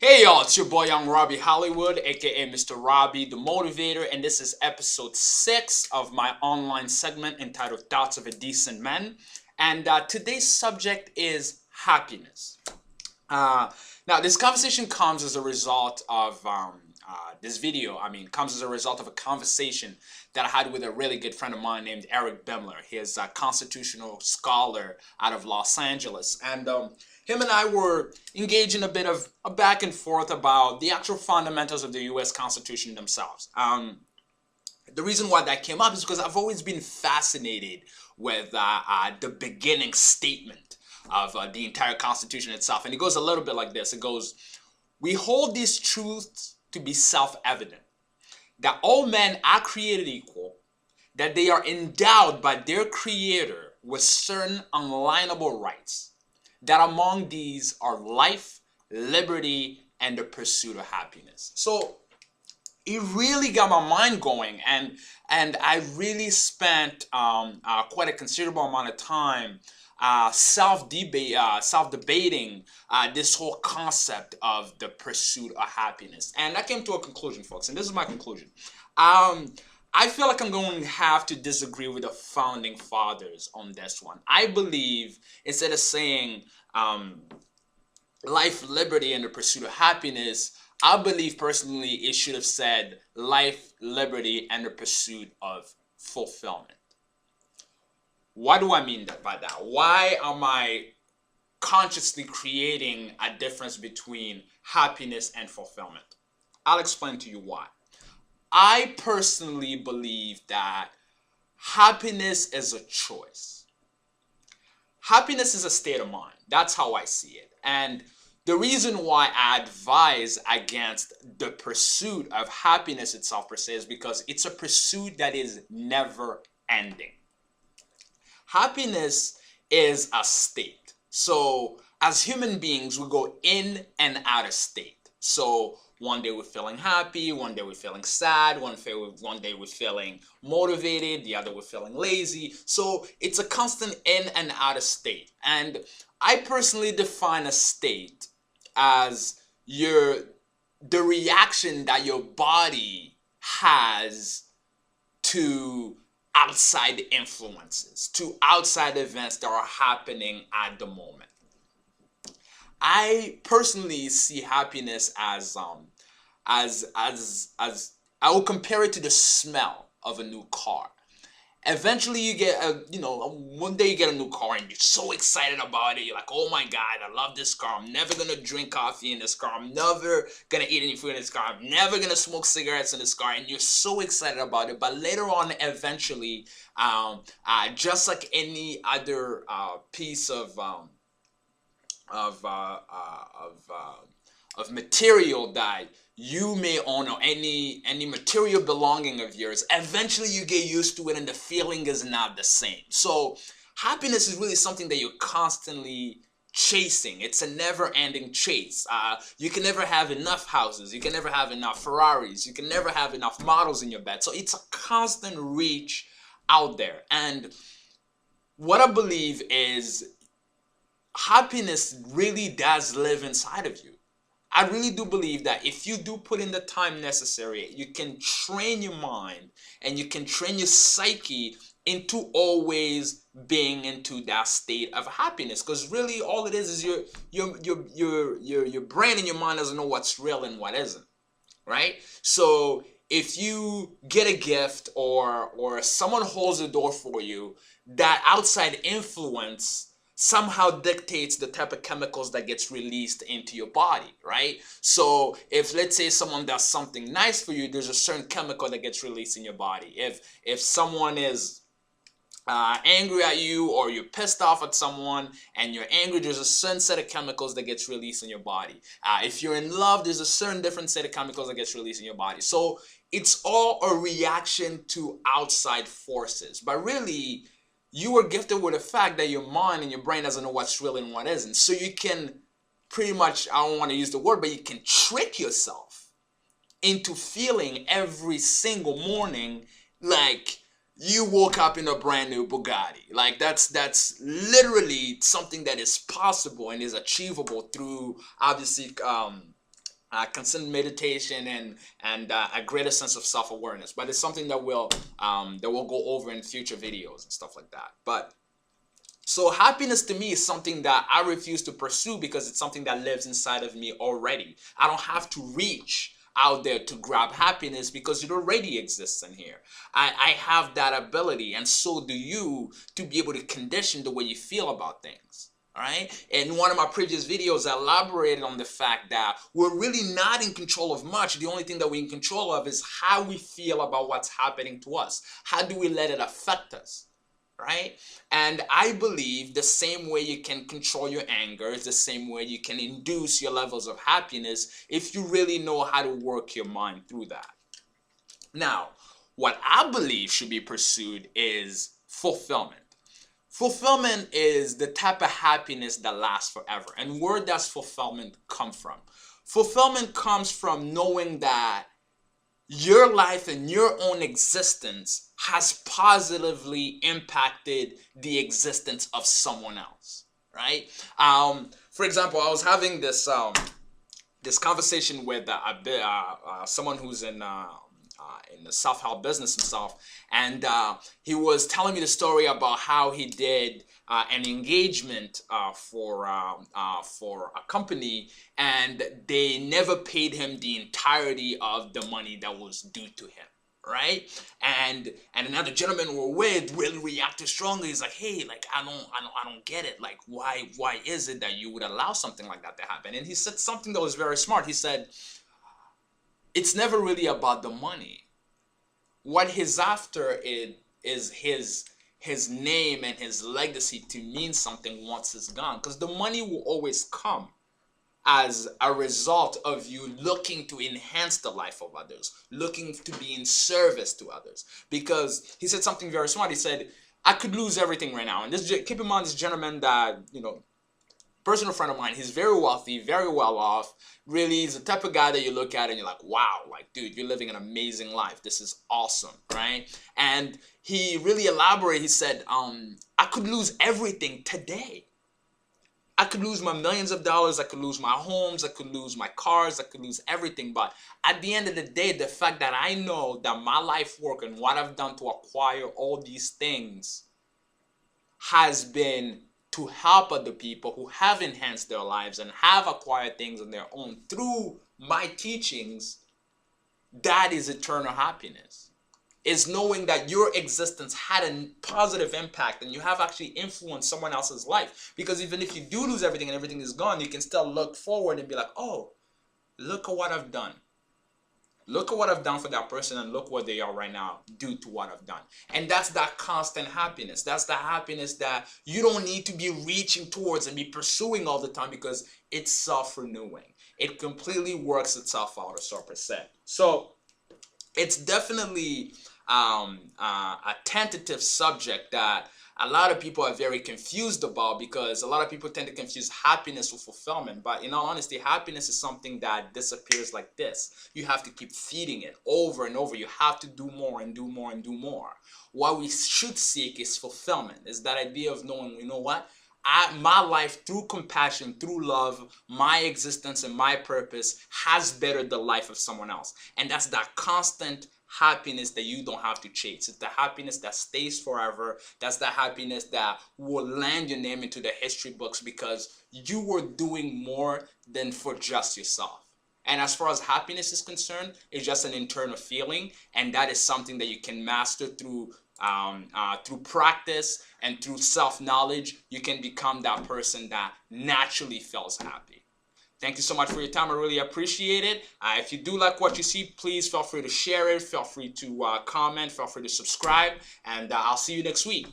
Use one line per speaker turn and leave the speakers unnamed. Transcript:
Hey y'all, it's your boy Young Robbie Hollywood, aka Mr. Robbie the Motivator, and this is episode 6 of my online segment entitled Thoughts of a Decent Man. And today's subject is happiness. Now, this conversation comes as a result of this video. Comes as a result of a conversation that I had with a really good friend of mine named Eric Bimler. He is a constitutional scholar out of Los Angeles. And him and I were engaged in a bit of a back and forth about the actual fundamentals of the U.S. Constitution themselves. The reason why that came up is because I've always been fascinated with the beginning statement of the entire Constitution itself. And it goes a little bit like this. It goes, "We hold these truths to be self-evident, that all men are created equal, that they are endowed by their Creator with certain unalienable rights, that among these are life, liberty, and the pursuit of happiness." So it really got my mind going, and I really spent quite a considerable amount of time self-debating this whole concept of the pursuit of happiness. And I came to a conclusion, folks, and this is my conclusion. I feel like I'm going to have to disagree with the founding fathers on this one. I believe instead of saying life, liberty, and the pursuit of happiness, I believe personally it should have said life, liberty, and the pursuit of fulfillment. What do I mean by that? Why am I consciously creating a difference between happiness and fulfillment? I'll explain to you why. I personally believe that happiness is a choice. Happiness is a state of mind. That's how I see it. And the reason why I advise against the pursuit of happiness itself per se is because it's a pursuit that is never ending. Happiness is a state. So as human beings, we go in and out of state. So one day we're feeling happy, one day we're feeling sad, one day we're feeling motivated, the other we're feeling lazy. So it's a constant in and out of state. And I personally define a state as the reaction that your body has to outside influences, to outside events that are happening at the moment. I personally see happiness as I will compare it to the smell of a new car. Eventually you get one day you get a new car and you're so excited about it. You're like, oh my God, I love this car. I'm never gonna drink coffee in this car. I'm never gonna eat any food in this car. I'm never gonna smoke cigarettes in this car. And you're so excited about it. But later on, eventually, just like any other piece of material that you may own, or any material belonging of yours, eventually you get used to it and the feeling is not the same. So happiness is really something that you're constantly chasing. It's a never-ending chase. You can never have enough houses. You can never have enough Ferraris. You can never have enough models in your bed. So it's a constant reach out there. And what I believe is happiness really does live inside of you. I really do believe that if you do put in the time necessary, you can train your mind and you can train your psyche into always being into that state of happiness. Because really all it is your brain and your mind doesn't know what's real and what isn't, right? So if you get a gift or someone holds the door for you, that outside influence somehow dictates the type of chemicals that gets released into your body, right? So if, let's say, someone does something nice for you, there's a certain chemical that gets released in your body. If someone is angry at you, or you're pissed off at someone and you're angry, there's a certain set of chemicals that gets released in your body. If you're in love, there's a certain different set of chemicals that gets released in your body. So it's all a reaction to outside forces. But really, you were gifted with the fact that your mind and your brain doesn't know what's real and what isn't. So you can pretty much, I don't want to use the word, but you can trick yourself into feeling every single morning like you woke up in a brand new Bugatti. Like that's literally something that is possible and is achievable through obviously constant meditation and a greater sense of self-awareness. But it's something that we'll go over in future videos and stuff like that. But so happiness to me is something that I refuse to pursue because it's something that lives inside of me already. I don't have to reach out there to grab happiness because it already exists in here. I have that ability, and so do you, to be able to condition the way you feel about things. All right. In one of my previous videos, I elaborated on the fact that we're really not in control of much. The only thing that we're in control of is how we feel about what's happening to us. How do we let it affect us? Right? And I believe the same way you can control your anger is the same way you can induce your levels of happiness if you really know how to work your mind through that. Now, what I believe should be pursued is fulfillment. Fulfillment is the type of happiness that lasts forever. And where does fulfillment come from? Fulfillment comes from knowing that your life and your own existence has positively impacted the existence of someone else, right? For example, I was having this conversation with someone who's in the self-help business himself, and he was telling me the story about how he did an engagement for a company, and they never paid him the entirety of the money that was due to him, right? And another gentleman we're with really reacted strongly. He's like, hey, like I don't get it. Like why is it that you would allow something like that to happen? And he said something that was very smart. He said, it's never really about the money. What he's after is his name and his legacy to mean something once it's gone. Because the money will always come as a result of you looking to enhance the life of others, looking to be in service to others. Because he said something very smart. He said, I could lose everything right now. And this, keep in mind, this gentleman that, personal friend of mine, he's very wealthy, very well off. Really, he's the type of guy that you look at and you're like, wow, like, dude, you're living an amazing life. This is awesome, right? And he really elaborated. He said, I could lose everything today. I could lose my millions of dollars. I could lose my homes. I could lose my cars. I could lose everything. But at the end of the day, the fact that I know that my life work and what I've done to acquire all these things has been to help other people who have enhanced their lives and have acquired things on their own through my teachings, that is eternal happiness. Is knowing that your existence had a positive impact and you have actually influenced someone else's life. Because even if you do lose everything and everything is gone, you can still look forward and be like, oh, look at what I've done. Look at what I've done for that person, and look where they are right now due to what I've done. And that's that constant happiness. That's the happiness that you don't need to be reaching towards and be pursuing all the time, because it's self-renewing. It completely works itself out, a certain percent. So it's definitely a tentative subject that a lot of people are very confused about, because a lot of people tend to confuse happiness with fulfillment. But in all honesty, happiness is something that disappears like this. You have to keep feeding it over and over. You have to do more and do more and do more. What we should seek is fulfillment. Is that idea of knowing, you know what? My life, through compassion, through love, my existence and my purpose has bettered the life of someone else. And that's that constant happiness that you don't have to chase. It's the happiness that stays forever. That's the happiness that will land your name into the history books, because you were doing more than for just yourself. And as far as happiness is concerned, it's just an internal feeling, and that is something that you can master through practice and through self-knowledge. You can become that person that naturally feels happy. Thank you so much for your time. I really appreciate it. If you do like what you see, please feel free to share it. Feel free to comment. Feel free to subscribe. And I'll see you next week.